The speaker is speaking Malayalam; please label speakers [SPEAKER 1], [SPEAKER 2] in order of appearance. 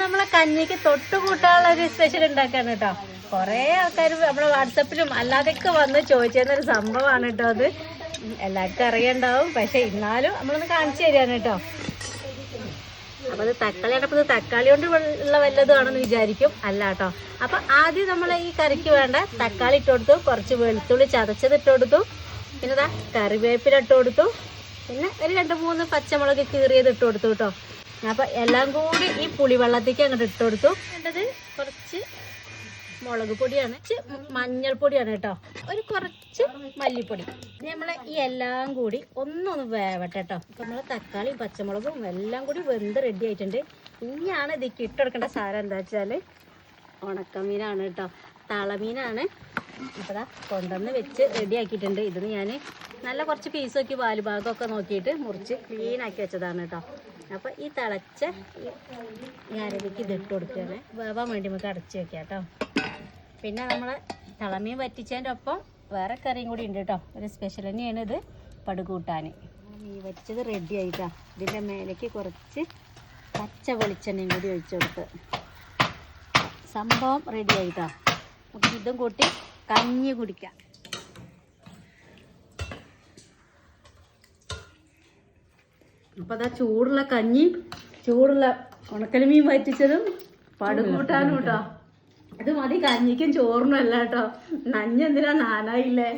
[SPEAKER 1] നമ്മളെ കഞ്ഞിക്ക് തൊട്ടുകൂട്ടാനുള്ള ഒരു സ്പെഷ്യൽ ഉണ്ടാക്കാണ് കേട്ടോ. കുറേ ആൾക്കാർ നമ്മുടെ വാട്സപ്പിലും അല്ലാതെയൊക്കെ വന്ന് ചോദിച്ചിരുന്നൊരു സംഭവമാണ് കേട്ടോ. അത് എല്ലാവർക്കും അറിയണ്ടാവും, പക്ഷെ എന്നാലും നമ്മളൊന്ന് കാണിച്ചു തരാണ് കേട്ടോ. അപ്പോൾ അത് തക്കാളി അടപ്പത് തക്കാളി കൊണ്ട് ഉള്ള വല്ലതുമാണെന്ന് വിചാരിക്കും, അല്ല കേട്ടോ. അപ്പം ആദ്യം നമ്മൾ ഈ കറിക്ക് വേണ്ട തക്കാളി ഇട്ട് കൊടുത്തു, കുറച്ച് വെളുത്തുള്ളി ചതച്ചത് ഇട്ട് കൊടുത്തു, പിന്നെ ഇതാ കറിവേപ്പില ഇട്ട് കൊടുത്തു, പിന്നെ ഒരു 2-3 പച്ചമുളക് കീറിയത് ഇട്ട് കൊടുത്തു കേട്ടോ. അപ്പം എല്ലാം കൂടി ഈ പുളിവെള്ളത്തേക്ക് അങ്ങോട്ട് ഇട്ട് കൊടുത്തു. വേണ്ടത് കുറച്ച് മുളക് പൊടിയാണ്, മഞ്ഞൾപ്പൊടിയാണ് കേട്ടോ, ഒരു കുറച്ച് മല്ലിപ്പൊടി. നമ്മൾ ഈ എല്ലാം കൂടി ഒന്നൊന്ന് വേവട്ടെ കേട്ടോ. അപ്പം നമ്മൾ തക്കാളിയും പച്ചമുളകും എല്ലാം കൂടി വെന്ത് റെഡി ആയിട്ടുണ്ട്. ഇനിയാണ് ഇതിക്ക് ഇട്ട് കൊടുക്കേണ്ട സാധനം എന്താ വെച്ചാൽ ഉണക്കമീനാണ് കേട്ടോ, തളമീനാണ്. അപ്പോൾ ദാ കൊണ്ടുവന്ന് വെച്ച് റെഡി ആക്കിയിട്ടുണ്ട്. ഇതിന് ഞാൻ നല്ല കുറച്ച് പീസ് നോക്കി വാല് ഭാഗമൊക്കെ നോക്കിയിട്ട് മുറിച്ച് ക്ലീൻ ആക്കി വെച്ചതാണ് കേട്ടോ. അപ്പോൾ ഈ തിളച്ച ഈ അരവിക്ക് ഇതിട്ട് കൊടുക്കുകയാണ്. വേവാൻ വേണ്ടി നമുക്ക് അടച്ച് വെക്കാം കേട്ടോ. പിന്നെ നമ്മൾ തിളമീൻ വറ്റിച്ചതിൻ്റെ ഒപ്പം വേറെ കറിയും കൂടി ഉണ്ട് കേട്ടോ, ഒരു സ്പെഷ്യൽ തന്നെയാണ് ഇത്, പടുകൂട്ടാൻ. മീൻ വച്ചത് റെഡി ആയിട്ടാ. ഇതിൻ്റെ മേലേക്ക് കുറച്ച് പച്ച വെളിച്ചെണ്ണയും കൂടി ഒഴിച്ചു കൊടുത്ത് സംഭവം റെഡി ആയിട്ടാ. നമുക്ക് ഇതും കൂട്ടി കഞ്ഞി കുടിക്കാം. അപ്പോൾ അതാ ചൂടുള്ള കഞ്ഞി, ചൂടുള്ള ഉണക്കലമീൻ വറ്റിച്ചതും പടുകൂട്ടാനും കേട്ടോ. ഇത് മതി കഞ്ഞിക്കും ചോറിനും അല്ല കേട്ടോ. നഞ്ഞെന്തിനാ നാനായില്ലേ.